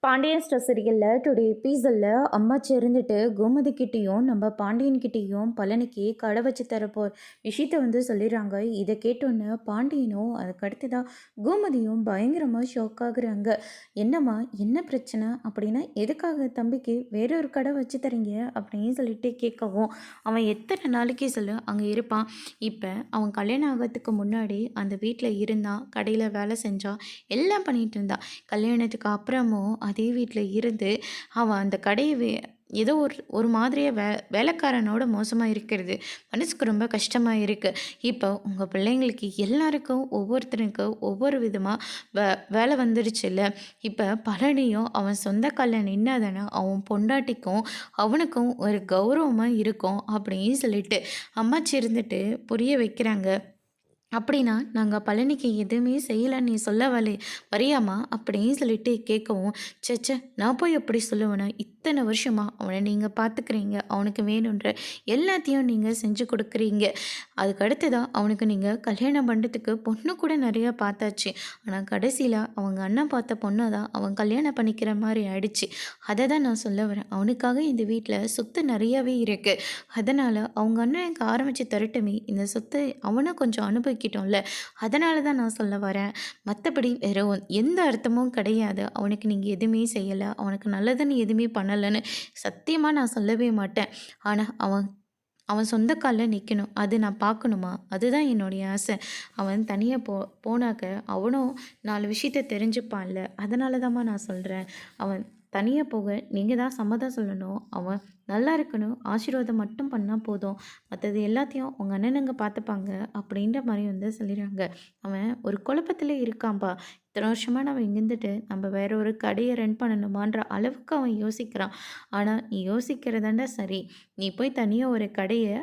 Pandian store சீரியலில் today எபிசோடில் அம்மாச்சி இருந்துட்டு கோமதி கிட்டேயும் நம்ம பாண்டியன் கிட்டேயும் பழனிக்கு கடை வச்சு தரப்போ விஷயத்த சொல்லிடுறாங்க. இதை கேட்டோன்னே பாண்டியனும் அதுக்கு அடுத்ததாக கோமதியும் பயங்கரமாக ஷாக் ஆகுறாங்க. என்னம்மா என்ன பிரச்சனை அப்படின்னா எதுக்காக தம்பிக்கு வேறொரு கடை வச்சு தரீங்க அப்படின்னு சொல்லிட்டு கேட்கவும், அவன் எத்தனை நாளைக்கு சொல்லு அங்கே இருப்பான். இப்போ அவன் கல்யாணம் ஆகிறதுக்கு முன்னாடி அந்த வீட்டில் இருந்தான், கடையில் வேலை செஞ்சான், எல்லாம் பண்ணிகிட்டு இருந்தான். கல்யாணத்துக்கு அப்புறமும் அதே வீட்டில் இருந்து அவன் அந்த கடையை ஏதோ ஒரு மாதிரியாக வேலைக்காரனோட மோசமாக இருக்கிறது மனசுக்கு ரொம்ப கஷ்டமாக இருக்குது. இப்போ உங்கள் பிள்ளைங்களுக்கு எல்லாருக்கும் ஒவ்வொருத்தருக்கும் ஒவ்வொரு விதமாக வேலை வந்துடுச்சுல்ல. இப்போ பழனியும் அவன் சொந்த காலில் நின்னாதானே அவன் பொண்டாட்டிக்கும் அவனுக்கும் ஒரு கௌரவமாக இருக்கும் அப்படின்னு சொல்லிட்டு அம்மாச்சி இருந்துட்டு புரிய வைக்கிறாங்க. அப்படின்னா நாங்கள் பழனிக்கு எதுவுமே செய்யலைன்னு நீ சொல்ல வரியாமா அப்படின்னு சொல்லிட்டு கேட்கவும், சச்சே நான் போய் எப்படி சொல்லுவேனா, இத்தனை வருஷமா அவனை நீங்கள் பார்த்துக்கிறீங்க, அவனுக்கு வேணுன்ற எல்லாத்தையும் நீங்கள் செஞ்சு கொடுக்குறீங்க. அதுக்கு அடுத்ததான் அவனுக்கு நீங்கள் கல்யாணம் பண்ணுறதுக்கு பொண்ணு கூட நிறையா பார்த்தாச்சு. ஆனால் கடைசியில் அவங்க அண்ணன் பார்த்த பொண்ணை தான் அவன் கல்யாணம் பண்ணிக்கிற மாதிரி ஆயிடுச்சு. அதை தான் நான் சொல்ல வரேன். அவனுக்காக இந்த வீட்டில் சொத்து நிறையாவே இருக்குது. அதனால் அவங்க அண்ணன் எனக்கு ஆரம்பித்து தரட்டுமே, இந்த சொத்தை அவனை கொஞ்சம் அனுபவிக்கிட்டோம்ல, அதனால தான் நான் சொல்ல வரேன். மற்றபடி வேற எந்த அர்த்தமும் கிடையாது. அவனுக்கு நீங்கள் எதுவுமே செய்யலை, அவனுக்கு நல்லதுன்னு எதுவுமே பண்ணலைன்னு சத்தியமாக நான் சொல்லவே மாட்டேன். ஆனால் அவன் அவன் சொந்த காலில் நிற்கணும், அது நான் பார்க்கணுமா, அதுதான் என்னுடைய ஆசை. அவன் தனியாக போனாக்க அவனும் 4 விஷயத்த தெரிஞ்சுப்பான்ல, அதனால தான்மா நான் சொல்கிறேன். அவன் தனியாக போக நீங்கள் தான் சம்மதம் சொல்லணும். அவன் நல்லா இருக்கணும், ஆசீர்வாதம் மட்டும் பண்ணால் போதும், மற்றது எல்லாத்தையும் உங்கள் அண்ணனுங்க பார்த்துப்பாங்க அப்படின்ற மாதிரி சொல்லிடுறாங்க. அவன் ஒரு குழப்பத்தில் இருக்கான்பா. இத்தனை வருஷமாக நம்ம இங்கேருந்துட்டு நம்ம வேற ஒரு கடையை ரன் பண்ணணுமான்ற அளவுக்கு அவன் யோசிக்கிறான். ஆனால் நீ யோசிக்கிறதாண்டா சரி, நீ போய் தனியாக ஒரு கடையை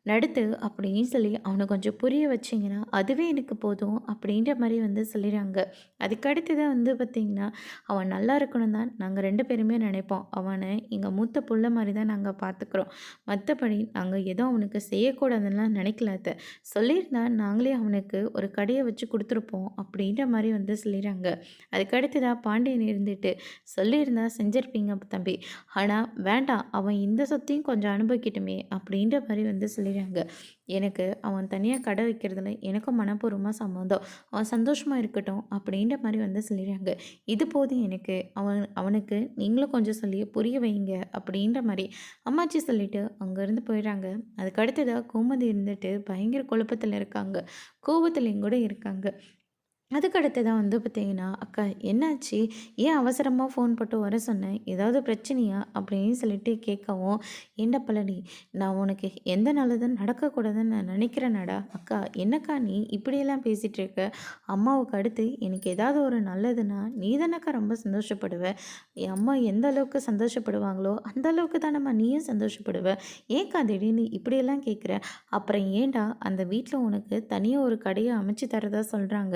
நடத்து அப்படின்னு சொல்லி அவனை கொஞ்சம் புரிய வச்சிங்கன்னா அதுவே எனக்கு போதும் அப்படின்ற மாதிரி சொல்லிடுறாங்க. அதுக்கடுத்து தான் பார்த்திங்கன்னா அவன் நல்லா இருக்கணும் தான் நாங்கள் 2 பேருமே நினைப்போம். அவனை எங்கள் மூத்த புள்ள மாதிரி தான் நாங்கள் பார்த்துக்குறோம். மற்றபடி நாங்கள் ஏதோ அவனுக்கு செய்யக்கூடாதுன்னெலாம் நினைக்கல. அதை சொல்லியிருந்தா நாங்களே அவனுக்கு ஒரு கடையை வச்சு கொடுத்துருப்போம் அப்படின்ற மாதிரி சொல்லிடுறாங்க. அதுக்கடுத்து தான் பாண்டியன் இருந்துட்டு சொல்லியிருந்தா செஞ்சுருப்பீங்க தம்பி, ஆனால் வேண்டாம் அவன் இந்த சொத்தையும் கொஞ்சம் அனுபவிக்கட்டுமே அப்படின்ற மாதிரி சொல்லிடுறாங்க. எனக்கு அவன் தனியாக கடை வைக்கிறதுல எனக்கும் மனப்பூர்வமாக சம்மந்தம், அவன் சந்தோஷமாக இருக்கட்டும் அப்படின்ற மாதிரி சொல்லிடுறாங்க. இது போதும் எனக்கு, அவனுக்கு நீங்களும் கொஞ்சம் சொல்லி புரிய வைங்க அப்படின்ற மாதிரி அம்மாச்சி சொல்லிட்டு அங்கேருந்து போயிடுறாங்க. அதுக்கு அடுத்ததாக கோமதி இருந்துட்டு பயங்கர குழப்பத்தில் இருக்காங்க, கோபத்துலேயும் கூட இருக்காங்க. அதுக்கடுத்து தான் பார்த்தீங்கன்னா, "அக்கா என்னாச்சு? ஏன் அவசரமாக ஃபோன் போட்டு வர சொன்னேன்? ஏதாவது பிரச்சனையா?" அப்படின்னு சொல்லிட்டு கேட்கவும், "ஏன்டா பழனி, நான் உனக்கு எந்த நல்லதும் நடக்கக்கூடாதுன்னு நான் நினைக்கிறேனடா." "அக்கா என்னக்கா நீ இப்படியெல்லாம் பேசிகிட்டு இருக்க? அம்மாவுக்கு அடுத்து எனக்கு ஏதாவது ஒரு நல்லதுன்னா நீ தானக்கா ரொம்ப சந்தோஷப்படுவ. என் அம்மா எந்த அளவுக்கு சந்தோஷப்படுவாங்களோ அந்த அளவுக்கு தானம்மா நீயும் சந்தோஷப்படுவ. ஏன்க்கா திடீர்னு இப்படியெல்லாம் கேட்குற? அப்புறம் ஏன்டா அந்த வீட்டில் உனக்கு தனியாக ஒரு கடையை அமைச்சு தரதா சொல்கிறாங்க.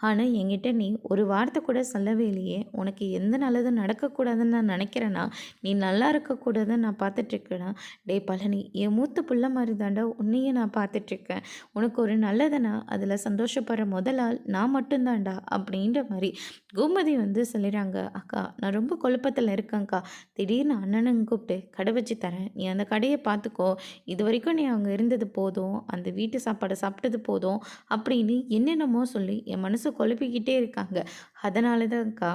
ஆனால் என்கிட்ட நீ ஒரு வார்த்தை கூட சொல்லவே இல்லையே. உனக்கு எந்த நல்லதும் நடக்கக்கூடாதுன்னு நான் நினைக்கிறேன்னா, நீ நல்லா இருக்கக்கூடாதுன்னு நான் பார்த்துட்ருக்கேனா? டேய் பழனி, என் மூத்த புள்ள மாதிரி தாண்டா உன்னையும் நான் பார்த்துட்ருக்கேன். உனக்கு ஒரு நல்லதுன்னா அதில் சந்தோஷப்படுற முதல் ஆள் நான் மட்டும்தான்டா அப்படின்ற மாதிரி கோமதி சொல்லிடுறாங்க. "அக்கா நான் ரொம்ப குழப்பத்தில் இருக்கேன்க்கா. திடீர்னு அண்ணனுங்க கூப்பிட்டு கடை வச்சு தரேன், நீ அந்த கடையை பார்த்துக்கோ, இது வரைக்கும் நீ அங்கே இருந்தது போதும், அந்த வீட்டு சாப்பாடை சாப்பிட்டது போதும்" அப்படின்னு என்னென்னமோ சொல்லி என் மனசை குழப்பிக்கிட்டே இருக்காங்க. அதனால தான்க்கா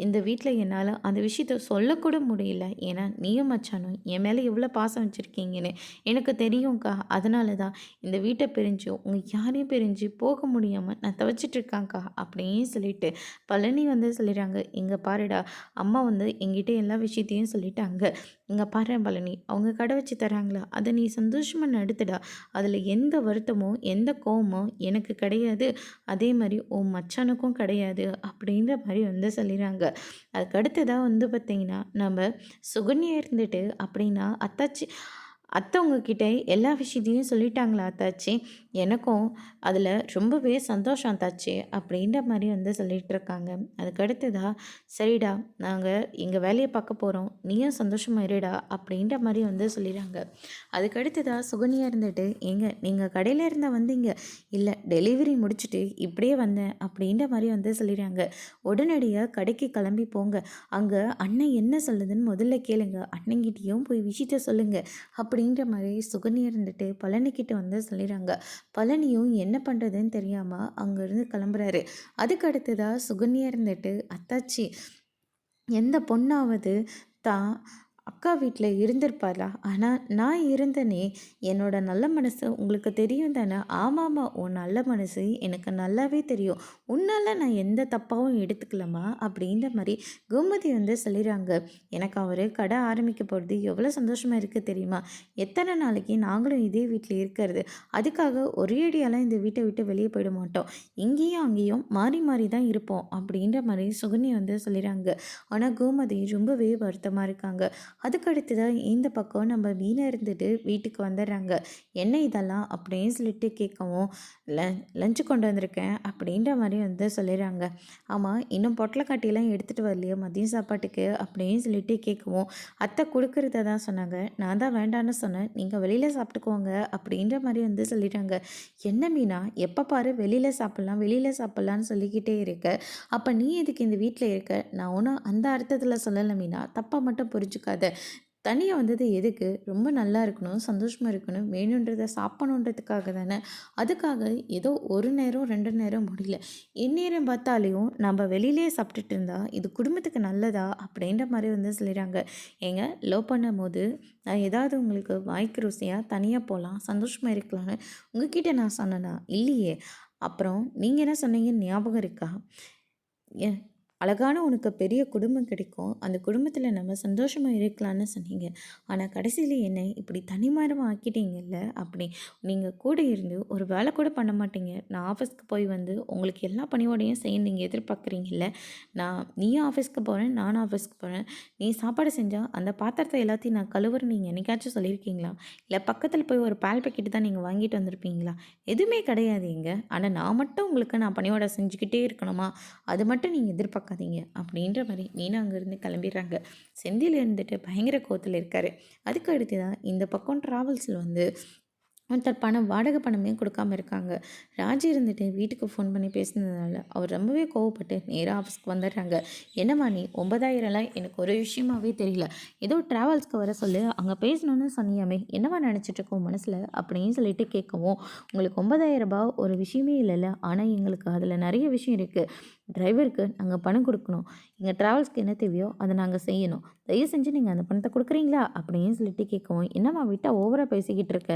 இந்த வீட்டில் என்னால் அந்த விஷயத்த சொல்லக்கூட முடியல. ஏன்னா நீயும் மச்சானும் என் மேலே எவ்வளோ பாசம் வச்சுருக்கீங்கன்னு எனக்கு தெரியும்க்கா. அதனால தான் இந்த வீட்டை பிரிஞ்சு உங்கள் யாரையும் பிரிஞ்சு போக முடியாமல் நான் தவிச்சிட்ருக்காங்க்கா அப்படின்னு சொல்லிட்டு பழனி சொல்லிடுறாங்க. "இங்கே பாருடா, அம்மா எங்கிட்ட எல்லா விஷயத்தையும் சொல்லிட்டாங்க. இங்கே பாரு பழனி, அவங்க கடை வச்சு தராங்களா, அதை நீ சந்தோஷமாக நடத்துடா. அதில் எந்த வருத்தமோ எந்த கோவமோ எனக்கு கிடையாது, அதே மாதிரி உன் மச்சானுக்கும் கிடையாது" அப்படின்ற மாதிரி சொல்லிடுறாங்க. அதுக்கு அடுத்ததாக பார்த்திங்கன்னா நம்ம சுகன்யா இருந்துட்டு அப்படின்னா அத்தாச்சி அத்தை உங்ககிட்ட எல்லா விஷயத்தையும் சொல்லிட்டாங்களா அத்தாச்சி? எனக்கும் அதில் ரொம்பவே சந்தோஷம் தாச்சு அப்படின்ற மாதிரி வந்து சொல்லிட்டு இருக்காங்க. அதுக்கடுத்ததா, சரிடா நாங்கள் எங்கள் வேலையை பார்க்க போகிறோம், நீயும் சந்தோஷமா இருடா அப்படின்ற மாதிரி வந்து சொல்லிடுறாங்க. அதுக்கடுத்ததா சுகன்யா இருந்துட்டு, ஏங்க நீங்கள் கடையில் இருந்தால் வந்தீங்க, இல்லை டெலிவரி முடிச்சுட்டு இப்படியே வந்தேன் அப்படின்ற மாதிரி வந்து சொல்லிடுறாங்க. உடனடியாக கடைக்கு கிளம்பி போங்க, அங்கே அண்ணன் என்ன சொல்லுதுன்னு முதல்ல கேளுங்க, அண்ணங்கிட்டேயும் போய் விஷயத்த சொல்லுங்க அப்படின்ற மாதிரி சுகன்யா இருந்துட்டு பழனிக்கிட்ட வந்து சொல்லிடுறாங்க. பழனியும் என்ன பண்ணுறதுன்னு தெரியாமல் அங்கேருந்து கிளம்புறாரு. அதுக்கு அடுத்ததாக சுகன்யா இருந்துட்டு, அத்தாச்சி எந்த பொண்ணாவது தான் அக்கா வீட்டில் இருந்திருப்பாளா? ஆனால் நான் இருந்தேனே, என்னோட நல்ல மனசு உங்களுக்கு தெரியும் தானே? ஆமாம்மா, உன் நல்ல மனசு எனக்கு நல்லாவே தெரியும், உன்னால் நான் எந்த தப்பாகவும் எடுத்துக்கலாமா அப்படின்ற மாதிரி கோமதி வந்து சொல்லிடுறாங்க. எனக்கு அவர் கடை ஆரம்பிக்க போகிறது எவ்வளோ சந்தோஷமாக இருக்குது தெரியுமா? எத்தனை நாளைக்கு நாங்களும் இதே வீட்டில் இருக்கிறது, அதுக்காக ஒரேடியாலாம் இந்த வீட்டை விட்டு வெளியே போயிட மாட்டோம், இங்கேயும் அங்கேயும் மாறி மாறி தான் இருப்போம் அப்படின்ற மாதிரி சுகன்யா வந்து சொல்லிடுறாங்க. ஆனால் கோமதி ரொம்பவே வருத்தமாக இருக்காங்க. அதுக்கடுத்து தான் இந்த பக்கம் நம்ம மீனை இருந்துட்டு வீட்டுக்கு வந்துடுறாங்க. என்ன இதெல்லாம் அப்படின்னு சொல்லிட்டு கேட்கவும், ல லஞ்சு கொண்டு வந்திருக்கேன் அப்படின்ற மாதிரி வந்து சொல்லிடுறாங்க. ஆமாம், இன்னும் பொட்டலக்காட்டியெல்லாம் எடுத்துகிட்டு வரலையா மதியம் சாப்பாட்டுக்கு அப்படின்னு சொல்லிட்டு கேட்கவும், அத்தை கொடுக்குறத தான் சொன்னாங்க, நான் தான் வேண்டான்னு சொன்னேன், நீங்கள் வெளியில் சாப்பிட்டுக்கோங்க அப்படின்ற மாதிரி வந்து சொல்லிடுறாங்க. என்ன மீனா, எப்போ பாரு வெளியில் சாப்பிட்லாம் வெளியில் சாப்பிட்லான்னு சொல்லிக்கிட்டே இருக்க, அப்போ நீ எதுக்கு இந்த வீட்டில் இருக்க? நான் ஒன்றும் அந்த அர்த்தத்தில் சொல்லலை மீனா, தப்பாக மட்டும் புரிஞ்சுக்காத. தனியாக வந்தது எதுக்கு? ரொம்ப நல்லா இருக்கணும், சந்தோஷமாக இருக்கணும், வேணுன்றதை சாப்பிடணுன்றதுக்காக தானே. அதுக்காக ஏதோ ஒரு நேரம் 2 நேரம் முடியல, எந்நேரம் பார்த்தாலையும் நம்ம வெளியிலேயே சாப்பிட்டுட்டு இருந்தா இது குடும்பத்துக்கு நல்லதா அப்படின்ற மாதிரி வந்து சொல்லிடுறாங்க. ஏங்க, லவ் பண்ணும்போது நான் ஏதாவது உங்களுக்கு வாய்க்கு ருசியாக தனியாக போகலாம், சந்தோஷமாக இருக்கலாம்னு உங்ககிட்ட நான் சொன்னேனா? இல்லையே. அப்புறம் நீங்கள் என்ன சொன்னீங்கன்னு ஞாபகம் இருக்கா? ஏன், அழகான உனக்கு பெரிய குடும்பம் கிடைக்கும், அந்த குடும்பத்தில் நம்ம சந்தோஷமாக இருக்கலாம்னு சொன்னீங்க, ஆனால் கடைசியில் என்ன இப்படி தனிமரமாக ஆக்கிட்டீங்கல்ல அப்படி. நீங்கள் கூட இருந்து ஒரு வேலை கூட பண்ண மாட்டீங்க, நான் ஆஃபீஸ்க்கு போய் வந்து உங்களுக்கு எல்லா பணியோடையும் செய்ய நீங்கள் எதிர்பார்க்குறீங்கல்ல. நீயும் ஆஃபீஸ்க்கு போகிறேன், நானும் ஆஃபீஸ்க்கு போகிறேன், நீ சாப்பாடு செஞ்சால் அந்த பாத்திரத்தை எல்லாத்தையும் நான் கழுவுறேன் நீங்கள் என்னைக்காச்சும் சொல்லியிருக்கீங்களா? இல்லை பக்கத்தில் போய் ஒரு பால் பாக்கெட்டு தான் நீங்கள் வாங்கிட்டு வந்திருப்பீங்களா? எதுவுமே கிடையாதுங்க. ஆனால் நான் மட்டும் உங்களுக்கு நான் பணியோட செஞ்சுக்கிட்டே இருக்கணுமா? அது மட்டும் நீங்கள் எதிர்பார்க்காதீங்க அப்படின்ற மாதிரி மீனா அங்கேருந்து கிளம்பிடுறாங்க. செந்தில் இருந்துட்டு பயங்கர கோவத்தில் இருக்காரு. அதுக்கு அடுத்து தான் இந்த பக்கம் ட்ராவல்ஸில் வந்து ஒருத்தர் வாடகை பணமே கொடுக்காம இருக்காங்க. ராஜி இருந்துட்டு வீட்டுக்கு ஃபோன் பண்ணி பேசினதுனால அவர் ரொம்பவே கோவப்பட்டு நேராக ஆஃபீஸ்க்கு வந்துடுறாங்க. என்னம்மா நீ 9,000லாம் எனக்கு ஒரு விஷயமாவே தெரியல, ஏதோ ட்ராவல்ஸ்க்கு வர சொல்லு, அங்கே பேசணுன்னு சொன்னியாமே, என்னவா நினச்சிட்ருக்கோம் மனசில் அப்படின்னு சொல்லிட்டு கேட்கவும், உங்களுக்கு 9,000 ஒரு விஷயமே இல்லைல்ல, ஆனால் எங்களுக்கு அதில் நிறைய விஷயம் இருக்குது. டிரைவருக்கு நாங்கள் பணம் கொடுக்கணும், எங்கள் ட்ராவல்ஸ்க்கு என்ன தேவையோ அதை நாங்கள் செய்யணும், தயவு செஞ்சு நீங்கள் அந்த பணத்தை கொடுக்குறீங்களா அப்படின்னு சொல்லிட்டு கேட்கவும், என்னம்மா விட்டால் ஓவராக பேசிக்கிட்டு இருக்க,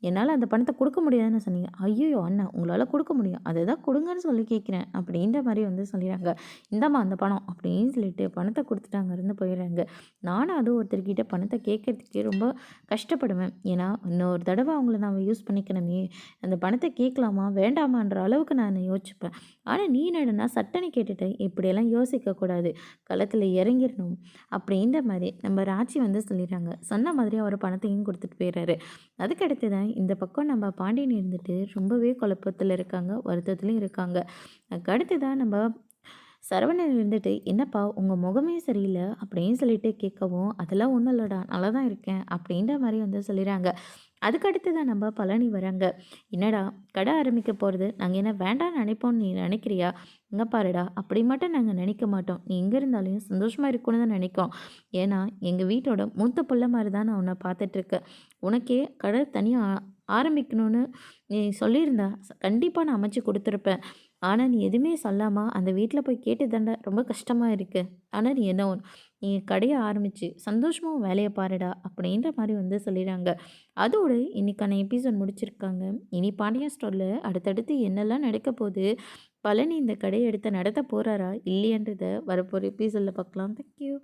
என்னால் அந்த பணத்தை கொடுக்க முடியாதுன்னு சொன்னீங்க. ஐயோ அண்ணா, உங்களால் கொடுக்க முடியும், அதை தான் கொடுங்கன்னு சொல்லி கேட்குறேன் அப்படின்ற மாதிரி வந்து சொல்லிடுறாங்க. இந்தாம்மா அந்த பணம் அப்படின்னு சொல்லிட்டு பணத்தை கொடுத்துட்டு அங்கேருந்து போயிடுறாங்க. நானும் அதுவும் ஒருத்தர்கிட்ட பணத்தை கேட்கறதுக்கே ரொம்ப கஷ்டப்படுவேன். ஏன்னா இன்னொரு தடவை அவங்கள நான் யூஸ் பண்ணிக்கணுமே, அந்த பணத்தை கேட்கலாமா வேண்டாமான்ற அளவுக்கு நான் யோசிச்சுப்பேன். ஆனால் நீ என்னடனா சட்டனை கேட்டுட்டு இப்படியெல்லாம் யோசிக்கக்கூடாது, களத்தில் இறங்கிடணும் அப்படின்ற மாதிரி நம்ம ராட்சி வந்து சொல்லிடுறாங்க. சொன்ன மாதிரி அவர் பணத்தையும் கொடுத்துட்டு போயிடுறாரு. அதுக்கடுத்து தான் இந்த பக்கம் நம்ம பாண்டியன் இருந்துட்டு ரொம்பவே குழப்பத்தில் இருக்காங்க, வருத்தத்துலையும் இருக்காங்க. அதுக்கடுத்து தான் நம்ம சரவணன் இருந்துட்டு, என்னப்பா உங்கள் முகமே சரியில்லை அப்படின்னு சொல்லிட்டு கேட்கவும், அதெல்லாம் ஒன்றும் இல்லைடா, நல்லா தான் இருக்கேன் அப்படின்ற மாதிரி வந்து சொல்லிடுறாங்க. அதுக்கடுத்து தான் நம்ம பழனி வராங்க. என்னடா கடை ஆரம்பிக்க போகிறது நாங்கள் என்ன வேண்டாம்னு நினைப்போம்னு நீ நினைக்கிறியா? இங்கே பாருடா, அப்படி மட்டும் நாங்கள் நினைக்க மாட்டோம், நீ எங்கே இருந்தாலும் சந்தோஷமாக இருக்கணும்னு தான் நினைக்கிறோம். ஏன்னா எங்கள் வீட்டோட மூத்த பிள்ளை மாதிரி தான் நான் உன்னை பார்த்துட்ருக்கேன். உனக்கே கடை தனியாக ஆரம்பிக்கணும்னு நீ சொல்லியிருந்தா கண்டிப்பாக நான் அமைச்சு கொடுத்துருப்பேன். ஆனால் நீ எதுவுமே சொல்லாமல் அந்த வீட்டில் போய் கேட்டு தாண்டா ரொம்ப கஷ்டமாக இருக்குது. ஆனால் நீ என்ன ஒன்று, நீ கடையை ஆரம்பித்து சந்தோஷமாக வேலையை பாருடா அப்படின்ற மாதிரி வந்து சொல்லிடுறாங்க. அதோடு இன்றைக்கான எபிசோட் முடிச்சிருக்காங்க. இனி பாண்டியன் ஸ்டோரில் அடுத்தடுத்து என்னெல்லாம் நடக்க போகுது, பழனி இந்த கடையை எடுத்து நடத்த போகிறாரா இல்லையன்றதை வரப்போகிற எபிசோடில் பார்க்கலாம். தேங்க்யூ.